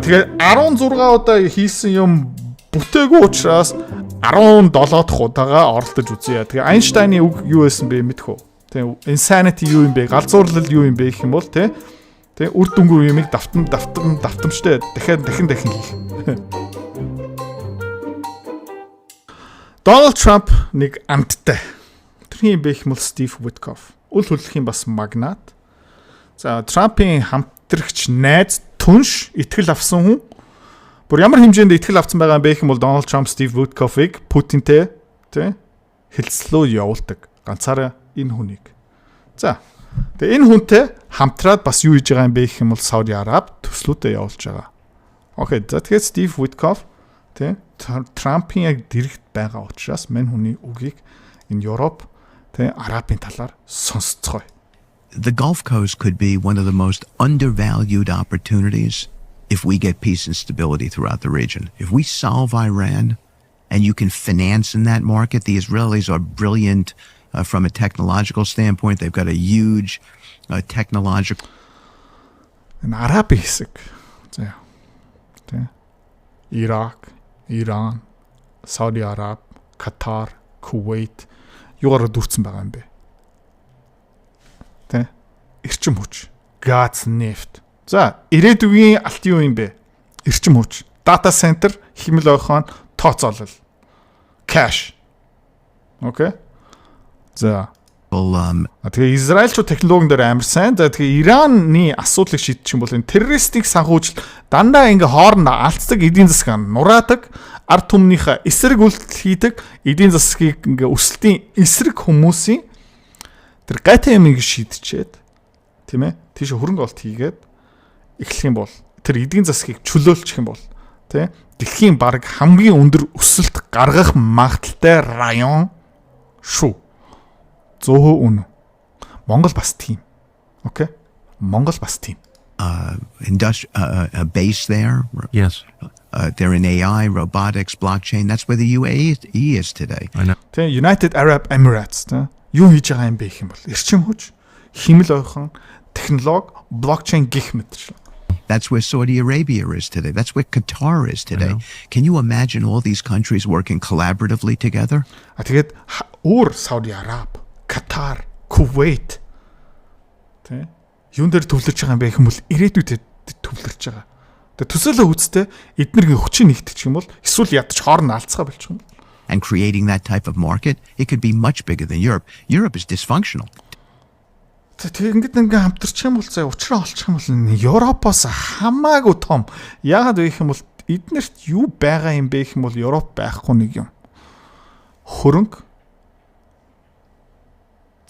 тэгээ 16 удаа хийсэн юм бүтээгүй учраас 17 дахь удаага оролдож үзье. Тэгээ Айнштайны үг юу байсан бэ мэдэх үү? Тэгээ insanity юу юм бэ? Галзуурлал юу юм бэ гэх юм бол тэгээ үр дүнгүй юмыг давтамжтай дахин хийх. Donald Trump нэг амттай. Тэр юм бэ гэх юм бол Steve Witkoff. Үл хөдлөхийн бас магнат. За Trump-ийн хамтрагч найз түнш итгэл авсан хүн. Бүр ямар хэмжээнд итгэл авсан байгаа юм бэ гэх юм бол Donald Trump Steve Witkoff-ыг Путинтэй хэлцлөө явуулдаг. Ганцаараа энэ хүнийг. За тэгээ энэ хүнтэй хамтраад бас юу хийж байгаа юм бэ гэх юм бол Сауди Араб төслүүдэд явуулж байгаа. Окей. За тэгэхээр Steve Witkoff Trump-ийн яг дэрэгт байгаа учраас мань хүний үгийг энэ Европ Арабын талаар сонсцгоё. The Gulf Coast could be one of the most undervalued opportunities if we get peace and stability throughout the region. If we solve Iran and you can finance in that market, the Israelis are brilliant from a technological standpoint. They've got a huge technological... Энэ Арабын хэсэг. За. Ирак, Иран, Сауди Араб, Катар, Кувейт юугаар дүүрсэн байгаа юм бэ? Эрчим хүч, газ, нефть. За, ирээдүйн алт юу юм бэ? Эрчим хүч, дата центр, хэмэл ойхон, тооцоолол. Cash. Окей. За. Тэгээ Израильчууд технологийн дээр амар сайн. За тэгээ Ираны асуудлыг шийдчих юм бол энэ террористик санхүүжил дандаа ингээ хоорондоо алддаг эдийн засаг нураадаг, ард түмнийхээ эсрэг үйлдэл хийдэг, эдийн засгийг ингээ өсөлтийн эсрэг хүмүүсийн тэр гайтай юм ингээ шийдчихэд тийм ээ тийш хөрөнгө олт хийгээд эхлэх юм бол тэр эдийн засгийг чөлөөлчих юм бол тийм дэлхийн баг хамгийн өндөр өсөлт гаргах магадaltaй район шүү. 100% үнэ. Монгол бас тийм. Окей? Монгол бас тийм. A base there. Yes. They're in AI, robotics, blockchain. That's where the UAE is today. I know. Тэ United Arab Emirates тэ юу хийж байгаа юм бэ гэх юм бол эрчим хүч, хэмэл ойхон, технологи, блокчейн гэх мэт. That's where Saudi Arabia is today. That's where Qatar is today. Can you imagine all these countries working collaboratively together? Тэгээд өөр Saudi Arab, Qatar, Kuwait тэ юун дээр төвлөрч байгаа юм бэ гэх юм бол ирээдүйд төвлөрч байгаа. Тэгээд төсөөлөө үүстэй эднэрийн хүчин нэгтгэж юм бол эсвэл ядч хооронд алдцгаа болчих юм. And creating that type of market, it could be much bigger than Europe. Europe is dysfunctional. Тэгээд ингээ хамтарчих юм бол заа уучраа олчих юм бол Европоос хамаагүй том. Яагаад вэ гэх юм бол эднэрт юу байгаа юм бэ гэх юм бол Европ байхгүй нэг юм. Хөрөнгө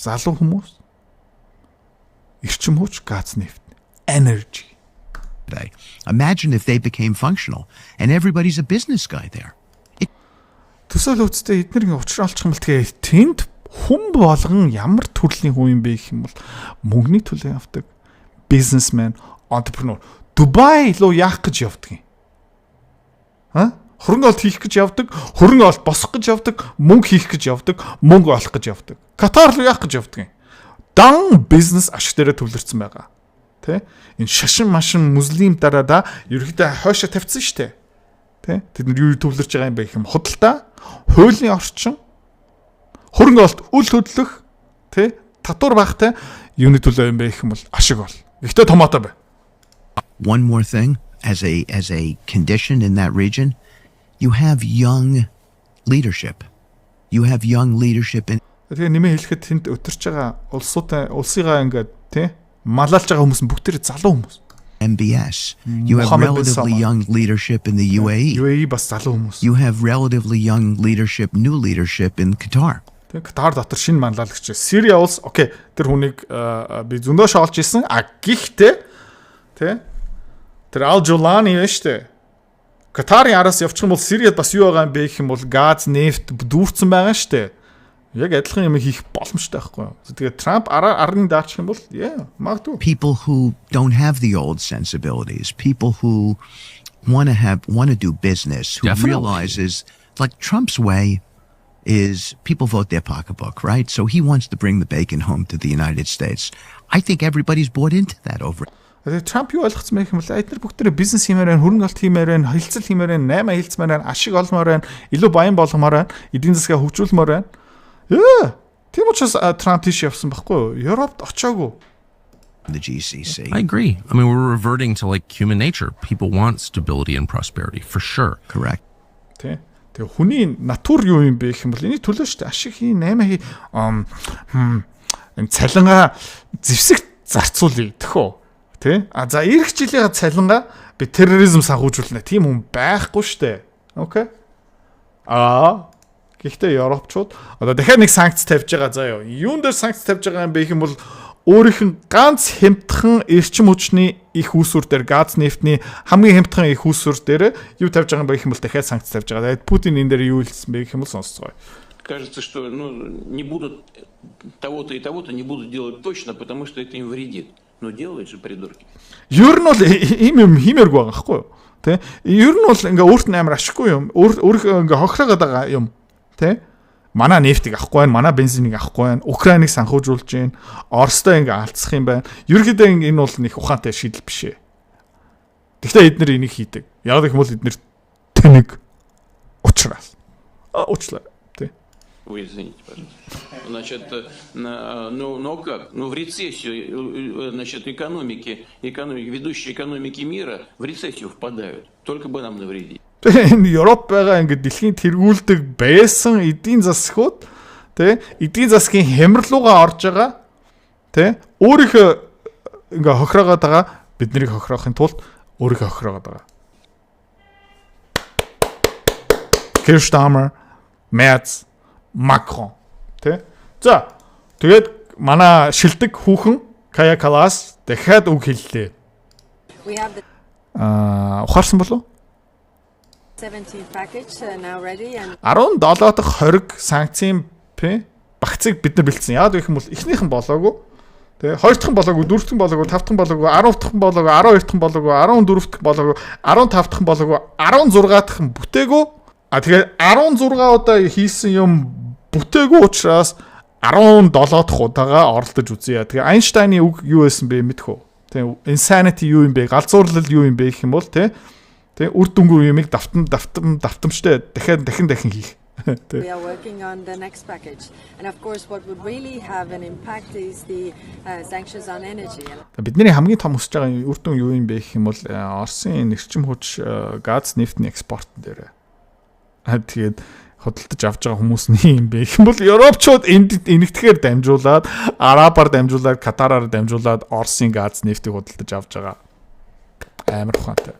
залуу хүмүүс эрчим хүч, газ, нефть, energy. Imagine if they became functional and everybody's a business guy there. Төсөөл үүстэй эднэрийн уучраа олчих юм бол тэгээд тэнд хүн болгон ямар төрлийн хүн юм бэ гэх юм бол мөнгөний төлөө явдаг бизнесмен, entrepreneur. Дубай руу яах гэж явдаг юм? Хөрөнгө олт хийх гэж явдаг, хөрөнгө олт босгох гэж явдаг, мөнгө хийх гэж явдаг, мөнгө олох гэж явдаг. Катар руу яах гэж явдаг юм? Дан бизнес ашиг дээр төвлөрсөн байгаа. Тэ? Энэ шашин машин муслим дараада ерөөхдөө хойшоо тавьсан шүү дээ. Тэ? Тэд нар юу төвлөрч байгаа юм бэ гэх юм худалдаа, хуулийн орчин, хөрөнгө олт үл хөдлөх, тэ? Татвар багтай юуны төлөө юм бэ гэх юм бол ашиг бол. Гэхдээ томоотой бай. One more thing as a condition in that region, you have young leadership. You have young leadership in Тэгээ нэмээ хэлэхэд тэнд өтөрч байгаа улсыгаа ингээд тий малалж байгаа хүмүүс бүгдээ залуу хүмүүс. MBS. You have relatively young leadership in the UAE. UAE бас залуу хүмүүс. You have relatively young leadership, new leadership in Qatar. Тэгээ Катар дотор шинэ манлайлагч. Сирия улс окей тэр хүнийг би зөндөө шоолж исэн. Гэхдээ тий тэр Ал-Жулани биш үү? Катарын араас явчих юм бол Сириад бас юу байгаа юм бэ гэх юм бол газ, нефть дүүрсэн байгаа шүү дээ. Яг адилхан юм хийх боломжтой байхгүй юу? Тэгээд Трамп арны даачих юм бол магадгүй. People who don't have the old sensibilities, people who want to do business, who realizes like Trump's way is people vote their pocketbook, right? So he wants to bring the bacon home to the United States. I think everybody's bought into that over. Тэгээд Трамп юу ойлгоцсон байх юм бол эдгээр бүгдээ бизнес хиймээр байна, хөрөнгө оруулалт хиймээр байна, хилцэл хиймээр байна, 8 хилцмээр байна, ашиг олмоор байна, илүү баян болгомоор байна, эдийн засгаа хөгжүүлмээр байна. Тийм учраас Трамп тийш явсан байхгүй юу? Европт очоогүй. The GCC. I agree. I mean, we're reverting to like human nature. People want stability and prosperity for sure. Correct. Тэ. Тэгээ хүний натур юу юм бэ гэх юм бол энийг төлөө шүү дээ. Ашиг хий, 8 хий энэ цалингаа зэвсэг зарцуулъя тэхөө. Тэ? За эх жилийн цалингаа би терроризм санхүүжүүлнэ. Тийм хүн байхгүй штэ. Окей. Гэхдээ Европчууд одоо дахиад нэг санкц тавьж байгаа заа юу. Юун дээр санкц тавьж байгаа юм бэ гэх юм бол өөрийнх нь ганц хямдхан эрчим хүчний их үүсвэр дээр газ нефтний хамгийн хямдхан их үүсвэр дээр юу тавьж байгаа юм бэ гэх юм бол дахиад санкц тавьж байгаа. Тэгээд Путин энэ дээр юу хэлсэн бэ гэх юм бол сонсцгоо. Кажется, что не будут того-то и того-то не будут делать точно, потому что это им вредит. Но делают же придурки. Ер нь бол ийм хиймээргүй байгаа байхгүй юу? Тэ? Ер нь бол ингээ өөрт нь амар ашиггүй юм. Өөрөө ингээ хохироод байгаа юм. Тэ? Манай нефтийг авахгүй байна, манай бензинийг авахгүй байна, Украиныг санхүүжүүлж байна, Оростой ингээ алдсах юм байна. Ерөнхийдөө энэ бол нэг ухаантай шийдэл биш ээ. Гэхдээ эдгээр энийг хийдэг. Яг гэх юм бол эдгээр тэнэг ухраас. Учлаа. Вы извините, пожалуйста. Значит, ну как? Ну в рецессию, значит, ведущие экономики мира в рецессию впадают. Только бы нам навредить. Энэ Европ байгаа ингээд дэлхийн тэргүүлдэг байсан эдийн засгууд тэ эдийн засгийн хямралуугаа орж байгаа тэ өөрийнхөө ингээ хохироогоод байгаа биднийг хохироохын тулд өөрийнхөө хохироогоод байгаа. Keir Starmer, Merz, Macron тэ. За тэгээд манай шилдэг хүүхэн Kaja Kallas дахиад үг хэллээ. Ухаарсан болов? 17 package now ready and 17 дахь хориг санкцийн багцыг бид нар бэлдсэн. Яагаад гэх юм бол эхнийх нь болоогүй. Тэгээ хоёр дахь нь болоогүй, дөрөв дахь нь болоогүй, тав дахь нь болоогүй, 10 дахь нь болоогүй, 12 дахь нь болоогүй, 14 дахь нь болоогүй, 15 дахь нь болоогүй, 16 дахь нь бүтээгүй. Тэгээд 16 удаа хийсэн юм бүтээгүй учраас 17 дахь удаага оролдож үзье. Тэгээ Айнштайны үг юу байсан бэ мэдэх үү? Тэгээ insanity юу юм бэ? Галзуурлал юу юм бэ гэх юм бол тэ үр дүнгүй юмыг давтамжтай дахин хийх. we are working on the next package. And of course what would really have an impact is the sanctions on energy. Бидний хамгийн том өсөж байгаа үр дүн юу юм бэ гэх юм бол Оросын эрчим хүч газ нефтний экспорт дээр. Тэгээд хөдөлтөж авч байгаа хүмүүс нь юм бэ гэх юм бол Европчууд энэгтгэхээр дамжуулаад, Арабаар дамжуулаад, Катараар дамжуулаад Оросын газ нефтийг хөдөлтөж авч байгаа. Амар ухаантай.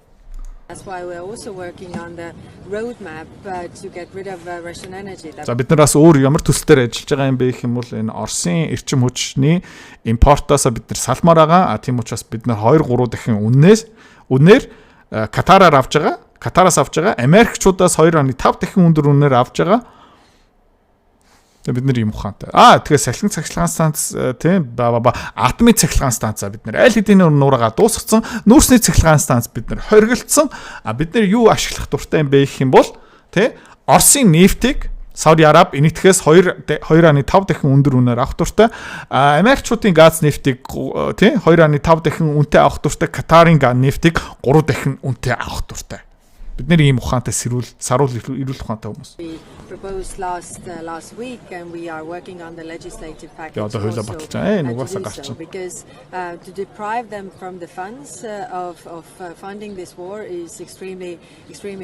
That's why we're also working on the roadmap to get rid of Russian energy. За бид нар бас өөр ямар төслөөр ажиллаж байгаа юм бэ гэх юм бол энэ Оросын эрчим хүчний импортоос бид нар салмаар байгаа. Тийм учраас бид нар 2-3 дахин үнээр Катараар авж байгаа. Катараас авж байгаа. Америкчуудаас 2.5 дахин өндөр үнээр авж байгаа. Бид нар юм ухаантай. Тэгээ салхин цахилгаан станц тийм атомын цахилгаан станцаа бид нар аль хэдийн нуураагаа дуусгацсан. Нүүрсний цахилгаан станц бид нар хоригдсан. Бид нар юу ашиглах дуртай юм бэ гэх юм бол тийм Оросын нефтийг Сауди Араб энэтхээс 2.5 дахин өндөр үнээр авах дуртай. Америкчуудын газ нефтийг тийм 2.5 дахин үнэтэй авах дуртай. Катарын газ нефтийг 3 дахин үнэтэй авах дуртай. Бидний ийм ухаантай саруул ирүүл ухаантай хүмүүс. We proposed last week and we are working on the legislative package одоо хойлоо баталж байгаа. Нугасаа гарч. Because to deprive them from the funds of funding this war is extremely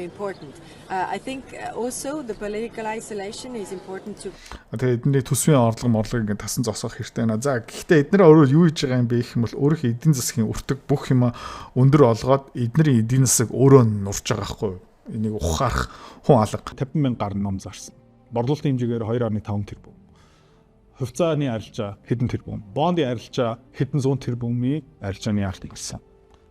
important. I think also the political isolation is important to. Тэгээд эдний төсвийн орлого ингээд тасан зогсоох хэрэгтэй байна. За гэхдээ эднэр өөрөө юу хийж байгаа юм бэ гэх юм бол өөрийнхөө эдийн засгийн өртөг бүх юм өндөр олгоод эдний эдийн засаг өөрөө нурж байгаа. Энийг ухаарах хүн алга 50,000 гаруй ном зарсан. Борлуулалтын хэмжээгээр 2.5 тэрбум. Хувьцааны арилжаа хэдэн тэрбум. Бондын арилжаа хэдэн зуун тэрбумын арилжааны арт ингэсэн.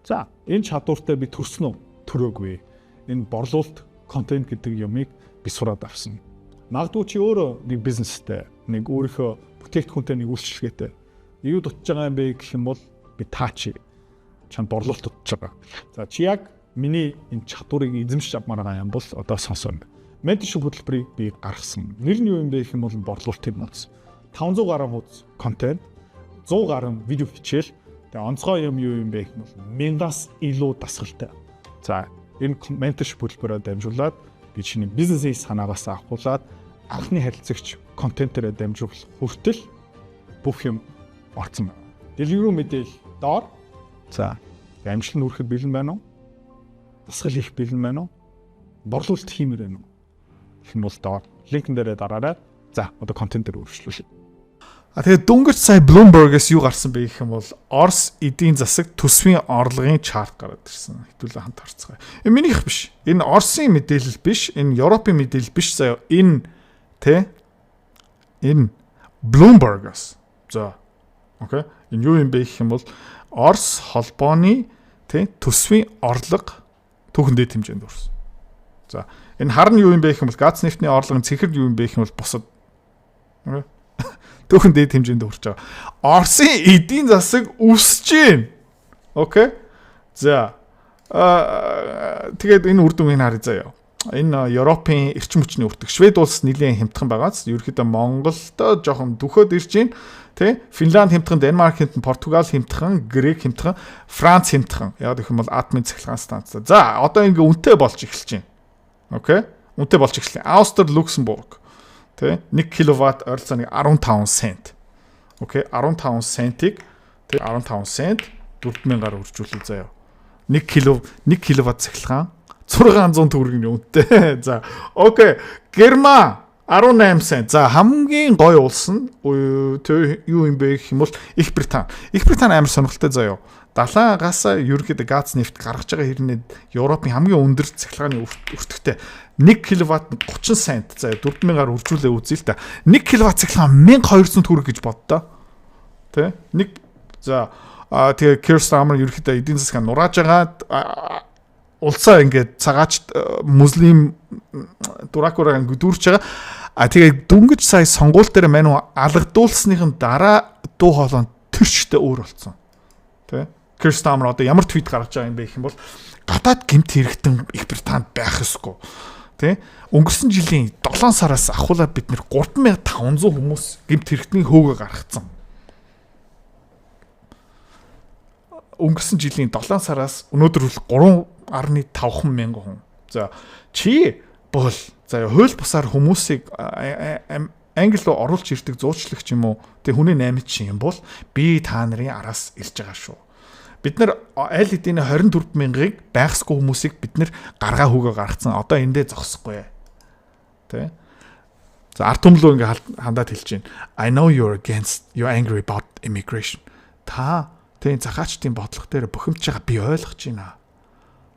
За, энэ чадвартай би төрсөн үү? Төрөөгүй. Энэ борлуулалт контент гэдэг юмыг би сураад авсан. Магадгүй чи өөрөө нэг бизнестэй, нэг өөрийнхөө бүтээгдэхүүнтэй нэг үйлчлэгээтэй. Юу дутж байгаа юм бэ гэх юм бол би таачи. Чанд борлуулалт дутж байгаа. За, чи яг миний энэ чадварыг эзэмшиж авмаар байгаа юм бол одоо сонсоно. Менторшип хөтөлбөрийг би гаргасан. Нэр нь юу юм бэ гэх юм бол борлуулалтын нууц. 500 гаруй хуудас контент, 100 гаруй видео хичээл, Тэгээ онцгой юм юу юм бэ гэх юм бол 1000-аас илүү дасгалтай. За энэ менторшип хөтөлбөрөөр дамжуулаад би чиний бизнесийн санаагаас авахуулаад анхны харилцагч контентээрээ дамжуулах хүртэл бүх юм орцсон байна. Дэлгэрүү мэдээл доор. За амжилт нүрэхэд бэлэн байна уу? Дасгал хийх бэлэн байна уу? Борлуулалт хиймээр байна уу? Гэх нь бол доор. Линкэн дээрээ дараарай. За одоо контент дээр өөрчлөлөө. Тэгээд дөнгөж сая Bloomberg-ээс юу гарсан бэ гэх юм бол Орос эдийн засаг төсвийн орлогын чарт гараад ирсэн. Хэдүүлээ хамт харцгаая. Минийх биш. Энэ Оросын мэдээлэл биш. Энэ Европын мэдээлэл биш заяа. Энэ Bloomberg-аас. За. Окей. Энэ юу юм бэ гэх юм бол Орос холбооны төсвийн орлого түүхэн дэд хэмжээнд хүрсэн. За. Энэ харна юу юм бэ гэх юм бол газ нефтний орлогын цэхэр юу юм бэ гэх юм бол бусад. Окей. Түүхэн дэд хэмжээнд хүрч байгаа. Оросын эдийн засаг өсөж байна. Окей. За. Тэгээд энэ үр дүнгийг харъя заяа. Энэ Европын эрчим хүчний өртөг Швед улс нэлийн хямдхан байгаас ерөөхдөө Монголдо жоохон дөхөөд ирж байна. Финланд хямдхан, Денмарк хямдхан, Португал хямдхан, Грек хямдхан, Франц хямдхан. Яг гэх юм бол атомын цахилгаан станц. За одоо ингээ үнэтэй болж эхэлж байна. Окей. Үнэтэй болж эхэллээ. Австри, Люксембург 1 киловатт ойролцоогоор 15 цент. Окей. 15 центиг 15 цент 4000-аар үржүүлээ заяа. 1 киловатт цахилгаан 600 төгрөгийн үнэтэй. За. Окей. Герман 18 цент. За хамгийн гоё улс нь юу юм бэ гэх юм бол Их Британи. Их Британи амар сонирхолтой заяа. Далаагаас ерөөхдөө газ нефт гаргаж байгаа хэрнээ Европын хамгийн өндөр цахилгааны өртөгтэй 1 киловатт 30 цент. За 4000-аар үржүүлээ үзье л да. 1 киловатт цахилгаан 1200 төгрөг гэж боддоо. Тэ? За тэгээ Keir Starmer ерөөхдөө эдийн засгаа нурааж байгаа улсаа ингээд цагаач муслим дуракураа дүүрч байгаа. Тэгээ дөнгөж сая сонгуул дээр мань алгадуулсныхын дараа дуу хоолой төрчтэй өөр болсон. Тэ? Keir Starmer одоо ямар твит гаргаж байгаа юм бэ гэх юм бол гадаад гэмт хэрэгтэн Их Британд байх ёсгүй. Тэ? Өнгөрсөн жилийн 7 сараас ахуулаад бид нэр 3500 хүмүүс гэмт хэрэгтний хөөгөө гаргацсан. Өнгөрсөн жилийн 7 сараас өнөөдөр бол 3.5 мянган хүн. За чи бол за хууль бусаар хүмүүсийг англи руу оруулж ирдэг зуучлагч юм уу? Тэг хүний 8 чинь юм бол би та нарын араас ирж байгаа шүү. Бид нар аль хэдийн 24 мянгаыг байхсгүй хүмүүсийг бид нар гаргаа хөөгөө гаргацсан. Одоо эндээ зогсохгүй. Тэ? За арт төмлөө ингээ хандаад хэлж байна. I know you're angry about immigration. Та тийм захаачдын бодлого дээр бухимдж байгаа би ойлгож байна.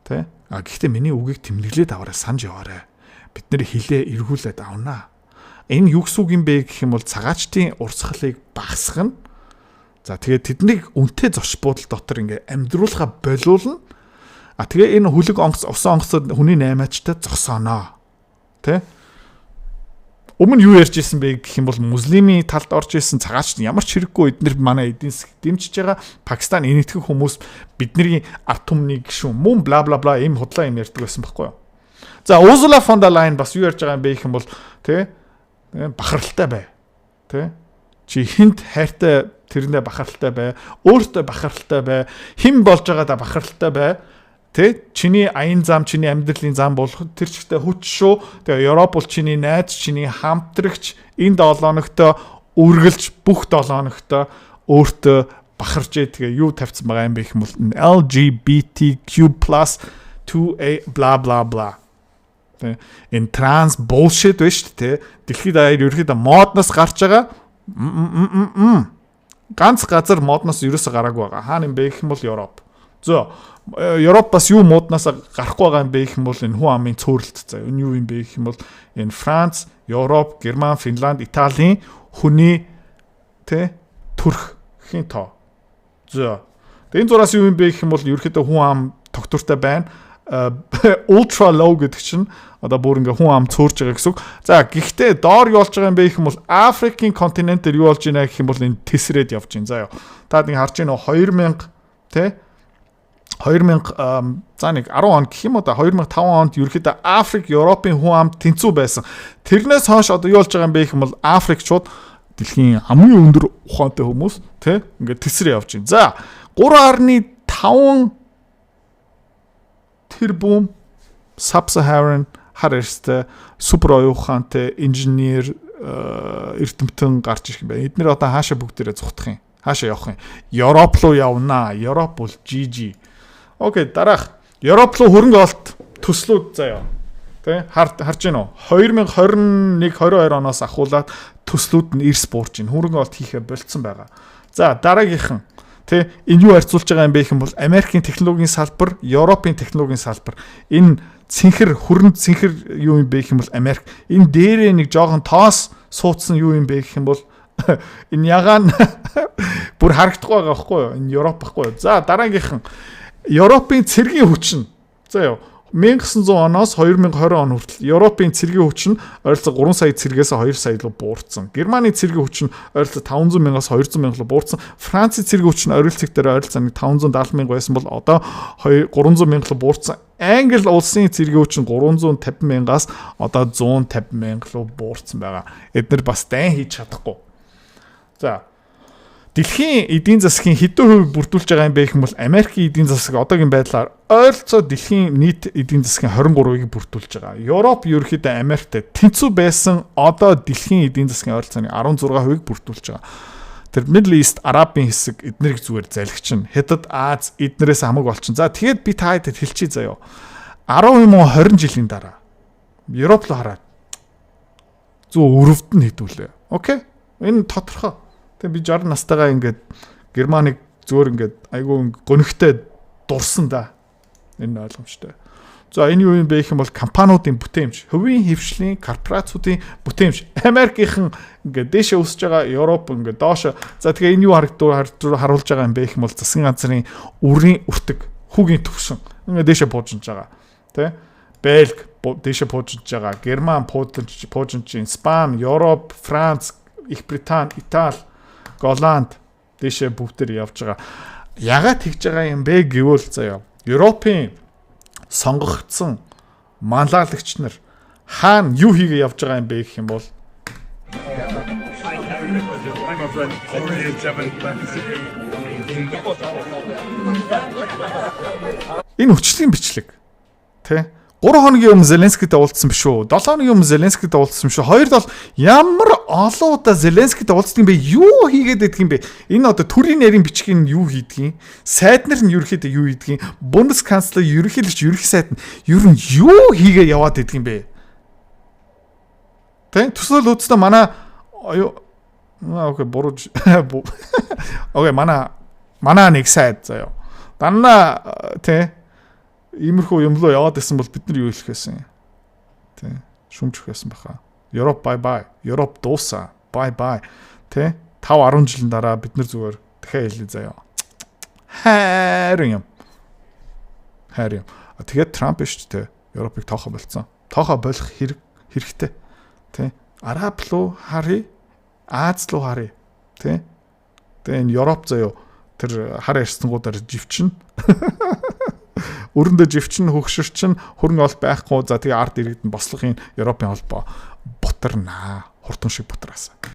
Тэ? Гэхдээ миний үгийг тэмдэглээд аваарай, санаж яваарай. Бид нэр хилээ эргүүлээд авнаа. Энэ юу гэсэн үг юм бэ гэх юм бол цагаачдын урсгалыг багасгах нь. За тэгээд тэднийг үнэтэй зоч буудал дотор ингээ амьдруулахаа болиулна. Тэгээ энэ хүлэг усан онгоцод хүний 8-ачтай зогсооноо. Тэ? Өмнө юу ярьж исэн бэ гэх юм бол муслимийн талд орж исэн цагаач ямар ч хэрэггүй эднэр манай эдийн засаг дэмжиж байгаа Пакистан энэтхэг хүмүүс бидний арт түмний гişүн мөн бла бла бла ийм худлаа юм ярьдаг байсан байхгүй юу. За Ursula von der Leyen бас юу ярьж байгаа юм бэ гэх юм бол тэ бахаралтай бай. Тэ чи хинт хайртай тэрэндээ бахаралтай бай. Өөртөө бахаралтай бай. Хэн болж байгаадаа бахаралтай бай. Тэ чиний аян зам, чиний амьдралын зам болох тэр чигтээ хүч шүү. Тэгээ Европ бол чиний найз, чиний хамтрагч. Энэ 7 хоногтой үргэлж бүх 7 хоногтой өөртөө бахарж тэгээ юу тавьсан байгаа юм бэ гэх юм бол LGBTQ+ 2A бла бла бла. Тэ энэ транс bullshit биш тэ дэлхийд даяар ерөөхдөө модноос гарч байгаа. Ганц газар модноос ерөөсө гараагүй байгаа. Хаана юм бэ гэх юм бол Европ. За Европ бас юу модноос гарахгүй байгаа юм бэ гэх юм бол энэ хүн амын цөөрөлт заа. Энэ юу юм бэ гэх юм бол энэ Франц, Европ, Герман, Финланд, Италийн хүний тэ төрхийн тоо. За энэ зураас юу юм бэ гэх юм бол ерөөхдөө хүн ам тогтвортой байна. Ultra low гэдэг чинь одоо бүр ингээ хүн ам цөөрж байгаа гэсэн үг. За гэхдээ доор юу болж байгаа юм бэ гэх юм бол Африкийн континент дээр юу болж байна гэх юм бол энэ тесрээд явж байна. За ёо. Та нэг харж байна уу 2000 тэ 2000 за нэг 10 он гэх юм уу да 2005 онд ерөөхдөө Африк, Европын хүн ам тэнцүү байсан. Тэрнээс хойш одоо юу болж байгаа юм бэ гэх юм бол Африкчууд Дэлхийн хамгийн өндөр ухаантай хүмүүс тий ингээд тэсрээ явж байна. За 3.5 тэрбум Sub-Saharan хар эрстэй супер оюун ухаантай инженер эрдэмтэн гарч ирэх юм байна. Эднэр одоо хаашаа бүгдээрээ зүхтах юм. Хаашаа явах юм? Европ руу явнаа. Европ бол GG. Окей, дараах. Европ руу хөрөнгө олт төслүүд заяа. Тэ харж гин үү? 2021-22 оноос ахуулаад төслүүд нь эрс буурж гин. Хөрөнгө олт хийхэ болцсон байгаа. За дараагийнхан тэ энэ юу харьцуулж байгаа юм бэ гэх юм бол Америкийн технологийн салбар, Европын технологийн салбар. Энэ цэнхэр хүрэн цэнхэр юу юм бэ гэх юм бол Америк. Энэ дээрээ нэг жоохон тоос суудсан юу юм бэ гэх юм бол энэ ягаан бүр харагдахгүй байгаа байхгүй юу? Энэ Европ байхгүй юу? За дараагийнхан Европын цэргийн хүчин. За яа 1900 оноос 2020 он хүртэл Европын цэргийн хүчин ойролцоог 3 сая цэргээс 2 сая руу буурсан. Германы цэргийн хүчин ойролцоог 500 мянгаас 200 мянга руу буурсан. Францын цэргийн хүчин ойролцоог дээр ойролцоог 570 мянга байсан бол одоо 300 мянга руу буурсан. Англи улсын цэргийн хүчин 350 мянгаас одоо 150 мянга руу буурсан байгаа. Эдгээр бас дайн хийж чадахгүй. За дэлхийн эдийн засгийн хэдэн хувийг бүрдүүлж байгаа юм бэ гэх юм бол Америкийн эдийн засаг одоогийн байдлаар ойролцоо дэлхийн нийт эдийн засгийн 23%-ийг бүрдүүлж байгаа. Европ ерөнхийдөө Америктэй тэнцүү байсан одоо дэлхийн эдийн засгийн ойролцооны 16%-ийг бүрдүүлж байгаа. Тэр Middle East Арабын хэсэг эднэрийг зүгээр залгичин. Хятад, Аз эднэрээс хамаг болчин. За тэгээд би та хэд хэлчихье заяа. 10 юм уу 20 жилийн дараа Европ руу хараад зөө өрөвд нь хэдүүлээ. Окей? Энэ тодорхой. Би 60 настайгаа ингээд Германыг зөөр ингээд айгүй гонигтай дурсан да. Энэ ойлгомжтой. За энэ юу юм бэ гэх юм бол компаниудын бүтээмж, хувийн хэвшлийн корпорациудын бүтээмж. Америкийнхан ингээд дээшээ өсөж байгаа, Европ ингээд доош. За тэгээ энэ юу харуулж байгаа юм бэ гэх юм бол засгийн газрын үрийн үртэг, хүүгийн төвшин ингээд дээшээ буужж байгаа. Тэ? Бельги дээшээ буужж байгаа, Герман буужж, Испани, Европ, Франц, Их Британи, Итали, Голланд дэшээ бүгдээр явж байгаа. Ягаад тэгж байгаа юм бэ гэвэл заяа. Европын сонгогдсон манлайлагч нар хаана юу хийгээ явж байгаа юм бэ гэх юм бол энэ хүчлийн бичлэг тий 3 хоногийн өмнө Зеленскийтэй уулзсан биш үү? 7 хоногийн өмнө Зеленскийтэй уулзсан биш үү? Хоёр дол ямар олон удаа Зеленскийтэй уулздаг юм бэ? Юу хийгээд байдаг юм бэ? Энэ одоо төрийн нарийн бичгийн юу хийдгийг, сайд нар нь ерөөхдөө юу хийдгийг, Бундесканцлер ерөнхийлөгч ерөнхий сайд нь ер нь юу хийгээ яваад байдаг юм бэ? Тэ төсөөл үзтээ манай окей буруу окей манай нэг сайд заяа. Данна тэ иймэрхүү юм руу яваад байсан бол бид нар юу хэлэх байсан. Тэ шүмжих байсан баха. Европ бай бай. Европ дуусаа. Бай бай. Тэ 5-10 жилийн дараа бид нар зүгээр дахиад хэлээ заяа. Хайр юм. Тэгээд Трамп биш тэ Европыг тоохоо болцсон. Тоохоо болох хэрэгтэй. Тэ Араб руу харъя. Аз руу харъя. Тэ энэ Европ заяа тэр хар ярьсангуудаар живчин. Өрөндөө живчин хөгшөрчин хөрөнгө олт байхгүй. За тэгээ ард иргэд нь бослогын Европын холбоо бутарнаа. Хурдан шиг бутараасаа.